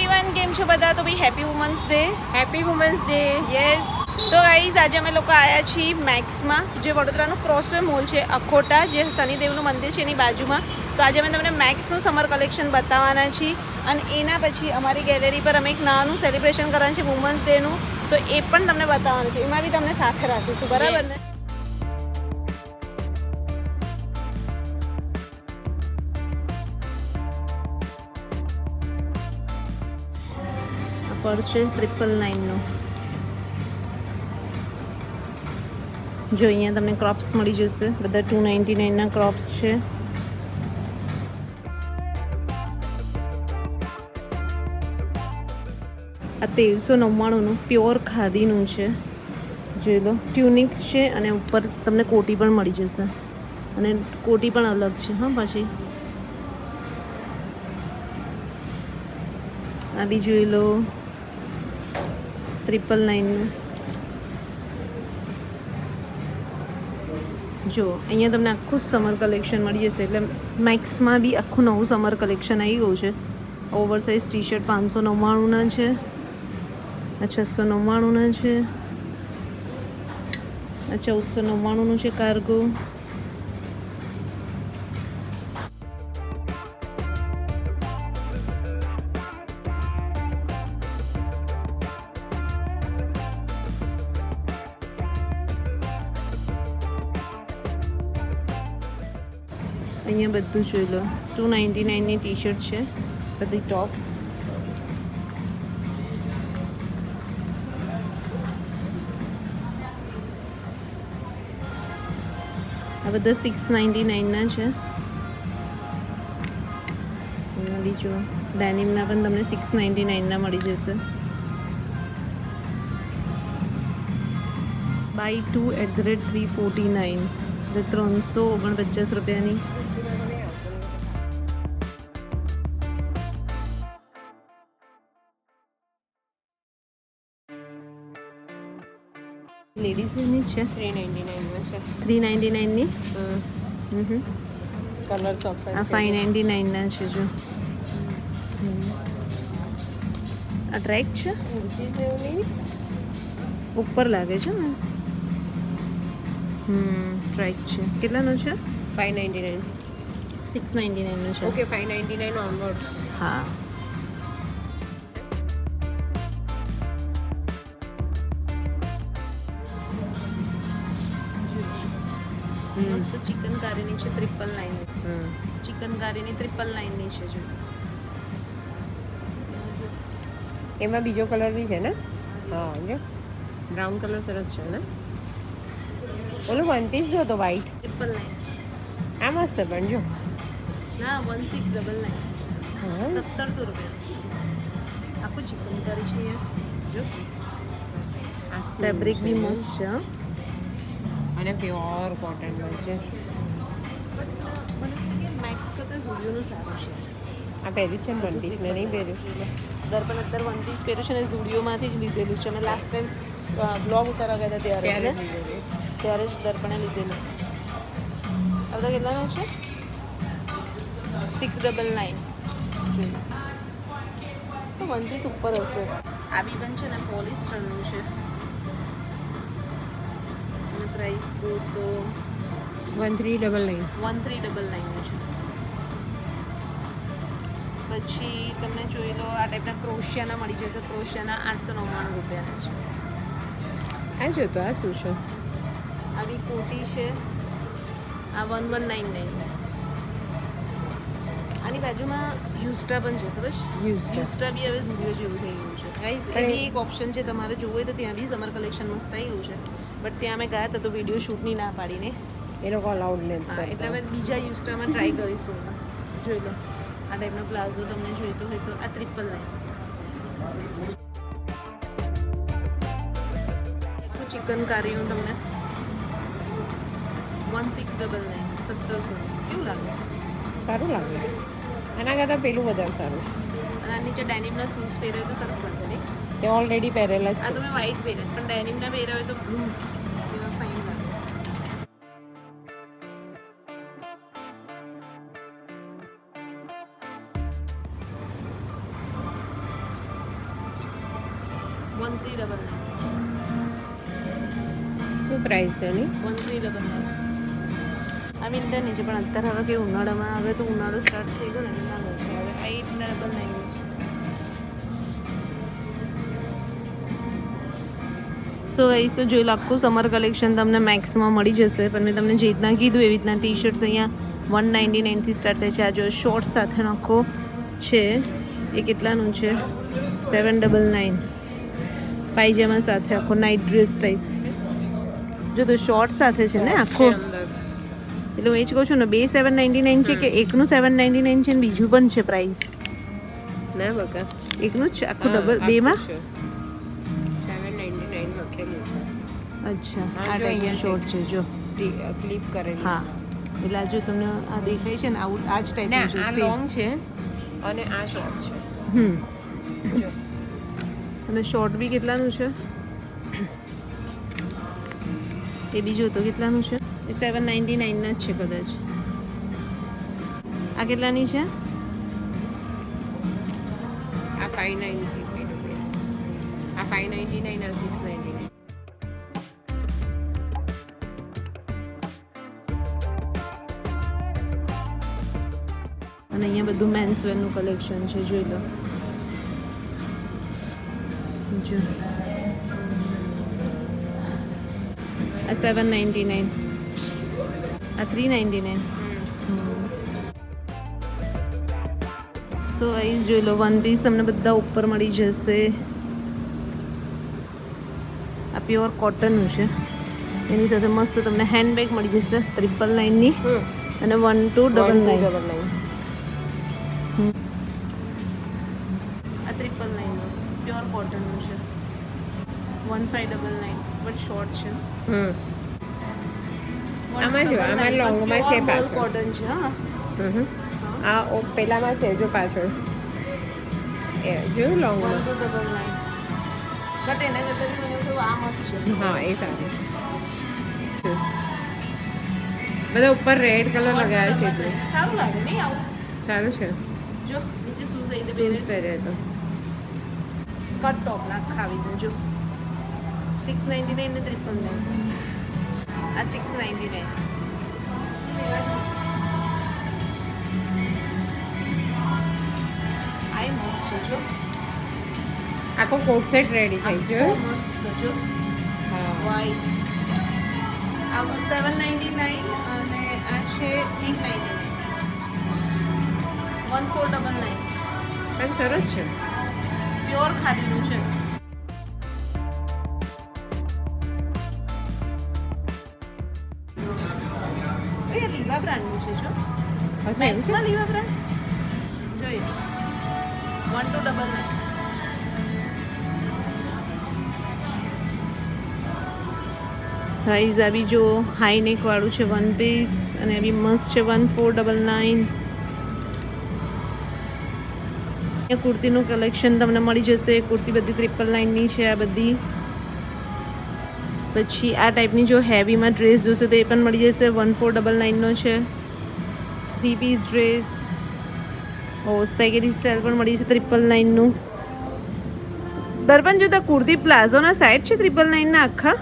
Everyone કેમ છો બધા? તો ભાઈ happy women's day. Happy women's day. Yes. તો ગાઈઝ આજે અમે લોકો આવ્યા છીએ મેક્સમાં, જે વડોદરાનું ક્રોસવે મોલ છે અખોટા, જે શનિદેવનું મંદિર છે એની બાજુમાં. તો આજે અમે તમને મેક્સનું સમર કલેક્શન બતાવવાના છીએ અને એના પછી અમારી ગેલેરી પર અમે એક નાનું સેલિબ્રેશન કરવાનું છે વુમન્સ ડેનું, તો એ પણ તમને બતાવવાનું છે. એમાં બી તમને સાથે રાખીશું, બરાબર ને? પર્સ છે 999નો. જો અહીંયા તમને ક્રોપ્સ મળી જશે, બધા 299ના ક્રોપ્સ છે. આ 1399નું પ્યોર ખાદીનું છે. જોઈ લો, ટ્યુનિક્સ છે અને ઉપર તમને કોટી પણ મળી જશે, અને કોટી પણ અલગ છે. હા, પાછી આ બી જોઈ લો 999નું. જો અહીંયા તમને આખું સમર કલેક્શન મળી જશે. એટલે મેક્સમાં બી આખું નવું સમર કલેક્શન આવી ગયું છે. ઓવર સાઇઝ ટી શર્ટ 599ના છે, આ 699ના છે, આ 1499નું છે કાર્ગો. અહીંયા બધું જોઈ લો, 299ની ટી શર્ટ છે, બધી ટોપ્સ. આ બધા 699ના છે. એમાં બીજું ડેનિમના પણ તમને 699ના મળી જશે. બાય 2 @349, એટલે 349 રૂપિયાની. લેડીઝની છે 399 છે. 399ની. કલર્સ ઓપ્શન આ 599ના છે. જો આ ટ્રેક છે, ઉપર લાગે છે ને. ટ્રેક છે. કેટલાનો છે? 599. 699નો છે. Okay, 599 onwards. હા. મસ્ત ચિકન કારીની છે 999. ચિકન કારીની 999ની છે. જો એમાં બીજો કલર બી છે ને? હા, જો બ્રાઉન કલર સરસ છે ને. ઓલું વન પીસ જો તો વ્હાઈટ 999. આ મસ્ત છે પણ જો. ના, 1699. હા, 1700 રૂપિયા. આખું ચિકન કરી છે યાર. જો ફેબ્રિક બી મસ્ત છે. હા, અને પ્યોર કોટન છે. મેક્સ કરતાં ઝુડિયોનું સારું છે. આ પહેર્યું છે ને વન પીસ, મેં નહીં પહેર્યું. દર્પણ અત્યારે વન પીસ પહેર્યું છે ને ઝુડિયોમાંથી જ લીધેલું છે. મેં લાસ્ટ ટાઈમ બ્લોગ ઉતારવા ગયા હતા ત્યારે જ દર્પણે લીધેલું. આ બધા કેટલાનો છે? 699. તો વન પીસ ઉપર હશે. આ બી પણ છે ને પોલિસ્ટરનું છે. અને પ્રાઇસ તો 1399. 1399 છે. પછી તમને જોઈ લો, આ ટાઈપના ક્રોશિયાના મળી જશે. ક્રોશિયાના 899 રૂપિયાના છે. આ જો તો આ શું છે? આવી કોટી છે, આ 1199. આની બાજુમાં યુસ્ટા પણ છે, ખબર છે? યુસ્ટા બી હવે ઝુડિયો જેવું થઈ ગયું છે. ગાઈઝ, એ બી એક ઓપ્શન છે તમારે જોવું હોય તો. ત્યાં બી સમર કલેક્શન મસ્ત આવી ગયું છે, બટ ત્યાં અમે ગયા હતા તો વિડીયો શૂટની ના પાડીને. એ લોકો અલાઉડ નહીં. હા, એટલે હવે બીજા યુસ્ટામાં ટ્રાય કરીશું. જોઈ લો, આ ટાઈપનો પ્લાઝો તમને જોઈતો હોય તો આ 999. ચિકન કારીનું તમને 1699. 1700. કેવું લાગે છે? સારું લાગે. આના કરતાં પેલું વધારે સારું. અને આ નીચે ડેનિમના શૂઝ પહેર્યા તો સરસ લાગે ને. તે ઓલરેડી પહેરેલા જ આ છે. તમે વ્હાઈટ પહેર્યા, પણ ડેનિમના પહેર્યા હોય તો બ્લુ એવા ફાઇન લાગે. 1399 શું પ્રાઇસ છે એની? 1399 આ વિન્ટરની છે પણ અત્યારે હવે કે ઉનાળામાં હવે તો ઉનાળો સ્ટાર્ટ થઈ ગયો ને ઉનાળો છે હવે 899 છે. સો ગાઈસ તો જોઈ લો આખું સમર કલેક્શન તમને મેક્સમાં મળી જશે પણ મેં તમને જે રીતના કીધું એવી રીતના ટી શર્ટ્સ અહીંયા 199થી સ્ટાર્ટ થાય છે. આ જો શોર્ટ સાથેનો આખો છે એ કેટલાનું છે 799 પાયજામા સાથે આખો નાઇટ ડ્રેસ ટાઈપ. જો તો શોર્ટ સાથે છે ને આખો એટલે હું એ જ કહું છું ને બે 799 છે કે એકનું 799 છે ને બીજું પણ છે પ્રાઇસ ના બકા એકનું જ છે આખું ડબલ બેમાં. 799 લખેલું છે. અચ્છા હા, આ જો ટાઈપનું અહીંયા શોર્ટ છે જો. ક્લિપ કરેલી હા એટલે આ જો તમને આ દેખાય છે ને આવું આ જ ના ટાઈપનું છે આ same. લોંગ છે અને આ શોર્ટ છે. જો અને શોર્ટ બી કેટલાનું છે એ બી જો તો કેટલાનું છે એ 799 ના જ છે કદાચ. આ કેટલાની છે આ 590 આ 599 આ 699. અને અહીંયા બધું મેન્સ વેરનું કલેક્શન છે જોઈ લો. જો આ 799 આ 399. સો અહીં જોઈ લો વન પીસ તમને બધા ઉપર મળી જશે. આ પ્યોર કોટનનું છે એની સાથે મસ્ત તમને હેન્ડબેગ મળી જશે 999ની અને 1299. આ 999નું પ્યોર કોટનનું છે 1599 બટ શોર્ટ છે. આમાં જો આમાં લોંગમાં છે પાછળ. કોટન છે હા. આ પેલામાં છે જો પાછળ એ જો લોંગમાં. 1299 બટ એના કરતાં બી મને એવું થયું આ મસ્ત છે. હા એ સારું બધા ઉપર રેડ કલર લગાવ્યા છે એટલે સારું લાગે નહીં આવું. સારું છે. જો નીચે શૂઝ આવી શૂઝ રીતે પહેર્યા તો સ્કર્ટ ટોપ નાખા આવી દો જો 699 ને 399 આ 699 આઈ મસ્ત છે જો આખો કોટ સેટ રેડી થઈ ગયો. આખો મસ્ત છે જો હા વ્હાઈટ આ 799 અને આ છે 399 1499 પણ સરસ છે. પ્યોર ખાદીનું છે. એ લીવા બ્રાન્ડનું છે જો અચ્છા એવું છે? મેક્સમાં લીવા બ્રાન્ડ જોઈએ 1299 ગાઈઝ આ બી જો હાઈ નેક વાળું છે વન પીસ અને આ બી મસ્ત છે 1499. અહીંયા કુર્તીનું કલેક્શન તમને મળી જશે. કુર્તી બધી 999ની છે આ બધી. પછી આ ટાઈપની જો હેવીમાં ડ્રેસ જોશે તો એ પણ મળી જશે 1499નો છે 3 પીસ ડ્રેસ. ઓ સ્પેગેટી સ્ટાઇલ પણ મળી જશે 999નું. દર્પણ જો તો કુર્તી પ્લાઝોના સાઈડ છે 999ના આખા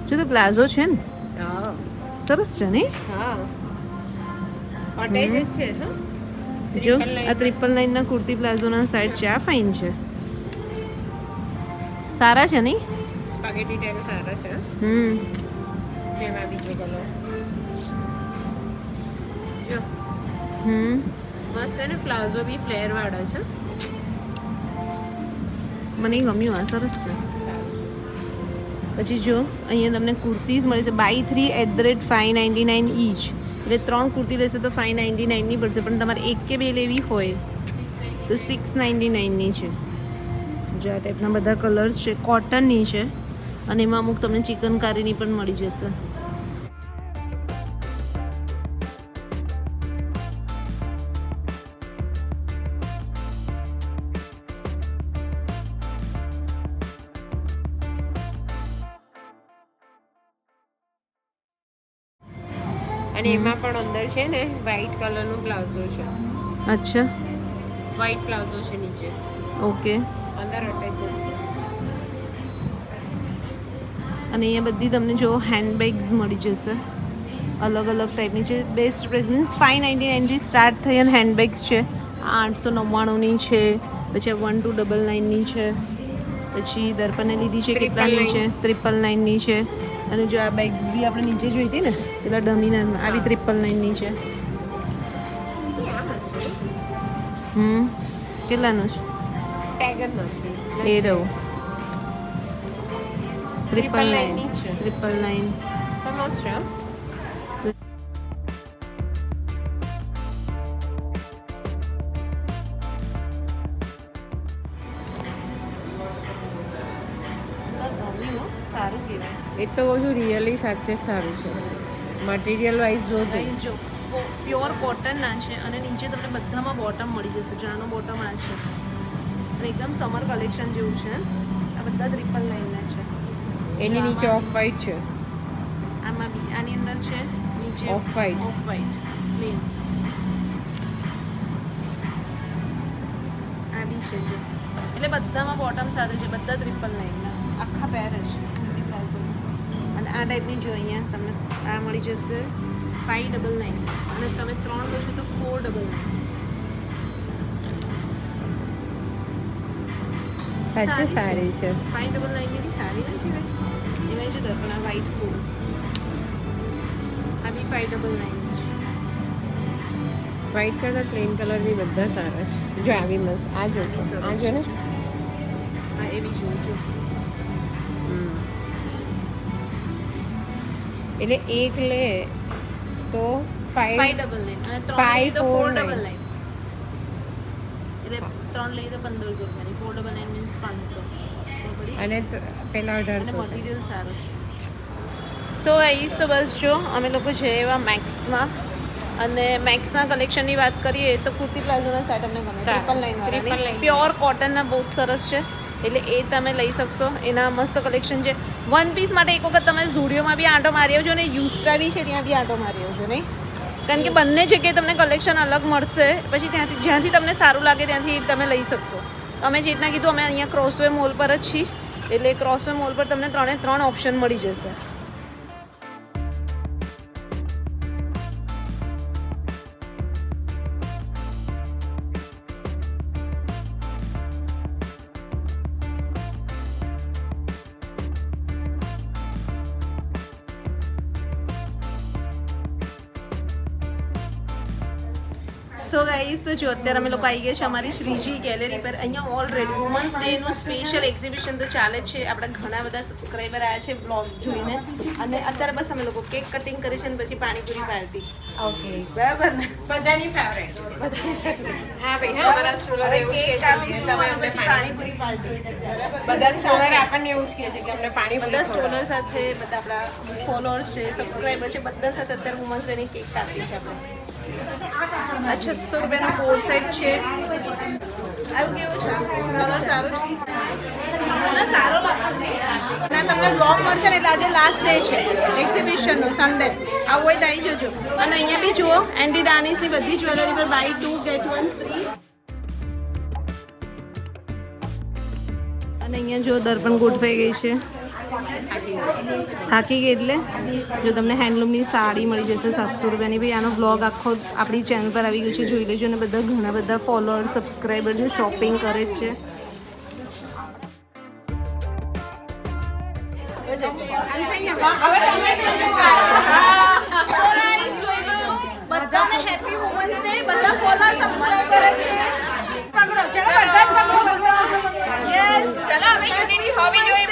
જો તો પ્લાઝો છે ને હા સરસ છે ને. હા કોટેજ જ છે હા. જો આ 999ના કુર્તી પ્લાઝોના સાઈડ છે આ ફાઇન છે સારા છે નહીં. સ્પાગેટી ટાઈપ સારા છે. જેમાં બીજો કલર જો મસ્ત છે ને પ્લાઝો બી ફ્લેર વાળા છે. મને ગમ્યું આ સરસ છે. પછી જો અહીંયા તમને કુર્તીઝ મળે છે બાય 3 @599 ઈચ એટલે 3 કુર્તી લેશો તો 599ની પડશે પણ તમારે એક કે બે લેવી હોય તો 699ની છે. જો આ ટાઈપના બધા કલર્સ છે કોટનની છે અને એમાં અમુક તમને ચિકનકારીની પણ મળી જશે. અને એમાં પણ અંદર છે ને વ્હાઈટ કલરનો પ્લાઝો છે. અચ્છા વ્હાઈટ પ્લાઝો છે નીચે ઓકે અંદર અટેચ જ છે. અને અહીંયા બધી તમને જો હેન્ડબેગ્સ મળી જશે અલગ અલગ ટાઈપની છે. બેસ્ટ પ્રાઇસ મીન્સ 599થી સ્ટાર્ટ થઈ અને હેન્ડબેગ્સ છે. 899ની છે, પછી 1299ની છે, પછી દર્પણને લીધી છે કેટલાની છે 999ની છે. અને જો આ બેગ્સ બી આપણે નીચે જોઈ હતી ને પેલા ડમીના આવી 999ની છે. કેટલાનું છે ટેગ જ નથી એ રહું 999 ની છે. 999 તો મસ્ત છે. સારું કહેવાય. એ તો કહું છું રિયલી સાચે જ સારું છે. મટીરિયલ વાઇઝ જો તો પ્રાઇસ જો પ્યોર કોટનના છે અને નીચે તમને બધામાં બોટમ મળી જશે. જો આનો બોટમ આ છે અને એકદમ સમર કલેક્શન જેવું છે. આ બધા 999ના છે. એની નીચે ઓફ વ્હાઈટ છે. આમાં બી આની અંદર છે નીચે ઓફ વ્હાઈટ પ્લેન આ બી છે જો એટલે બધામાં બોટમ સાથે છે. બધા 999ના આખા પેર જ પ્લાઝો. અને આ ટાઈપની જો અહીંયા તમને આ મળી જશે 599 અને તમે 3 લો છો તો 499. સાચે સારી છે. 599 ની સારી નથી ભાઈ. એમાં જો દર્પણ આ વ્હાઈટ ફૂલ આ બી 599 છે. વ્હાઈટ કલર પ્લેન કલર બી બધા સારા છે. જો આવી મસ્ત આ જો આ જો ને હા એ બી જોજો. એટલે એક લે તો 599 અને 3 લઈ તો 499 એટલે 3 લઈ તો 1500 રૂપિયાની 499 મીન્સ 500 અને પેલા અને 1800 મટીરિયલ સારું છે. સો આઈસ તો બસ જો અમે લોકો જઈએ એવા મેક્સમાં અને મેક્સના કલેક્શનની વાત કરીએ તો કુર્તી પ્લાઝોના સેટ અમને ગમે. 999 પ્યોર કોટનના બહુ જ સરસ છે એટલે એ તમે લઈ શકશો. એના મસ્ત કલેક્શન છે. વન પીસ માટે એક વખત તમે ઝુડિયોમાં બી આંટો મારી આવજો અને યુસ્ટા બી છે ત્યાં બી આંટો મારી આવજો નહીં, કારણ કે બંને જગ્યાએ તમને કલેક્શન અલગ મળશે. પછી ત્યાંથી જ્યાંથી તમને સારું લાગે ત્યાંથી તમે લઈ શકશો. અમે જે રીતના કીધું અમે અહીંયા ક્રોસવે મોલ પર જ છીએ એટલે ક્રોસવે મોલ પર તમને 3 ઓપ્શન મળી જશે. સો ગાઈઝ તો જો અત્યારે અમે લોકો આવી ગયા છે અમારી શ્રીજી ગેલેરી પર. અહીંયા ઓલરેડી વુમન્સ ડેનું સ્પેશિયલ એક્ઝિબિશન તો ચાલે જ છે. આપણા ઘણા બધા સબસ્ક્રાઈબર આવ્યા છે બ્લોગ જોઈને અને અત્યારે બસ અમે લોકો કેક કટિંગ કરી છે અને પછી પાણીપુરી પાર્ટી. ઓકે બરાબર ને? બધાની ફેવરેટ. હા ભાઈ હા અમારા સ્ટોલર એવું જ કહે કેક છે આપીશું અને પછી પાણીપુરી પાર્ટી. બરાબર? બધા સ્ટોલર આપણને એવું જ કહે છે કે અમને પાણી બધા સ્ટોલર સાથે બધા આપણા ફોલોઅર્સ છે સબસ્ક્રાઈબર છે બધા સાથે અત્યારે વુમન્સ ડેની કેક કાપી છે આપણે. આ 600 રૂપિયાનો કોડ સેટ છે. આવું કેવું છે કલર સારો છે ના સારો લાગે ના તમને બ્લોગ મળશે ને એટલે આજે લાસ્ટ ડે છે એક્ઝિબિશનનો સન્ડે. આવું હોય તો આવી જજો. અને અહીંયા બી જુઓ એન્ટી ડાનિસની બધી જ્વેલરી પર બાય 2 ગેટ 1 ફ્રી. અને અહીંયા જો દર્પણ ગોઠવાઈ ગઈ છે. થાકી ગઈ એટલે જો તમને હેન્ડલૂમની સાડી મળી જશે 700 રૂપિયાની. ભાઈ આનો બ્લોગ આખો આપણી ચેનલ પર આવી ગયો છે, જોઈ લેજો. અને બધા ઘણા બધા ફોલોઅર સબસ્ક્રાઈબર જે શોપિંગ કરે જ છે. બધાને હેપી વુમન્સ ડે. બધા ફોલોઅર સબસ્ક્રાઈબ કરે છે. યસ ચલો અમે યુનિટી હોવી જોઈએ.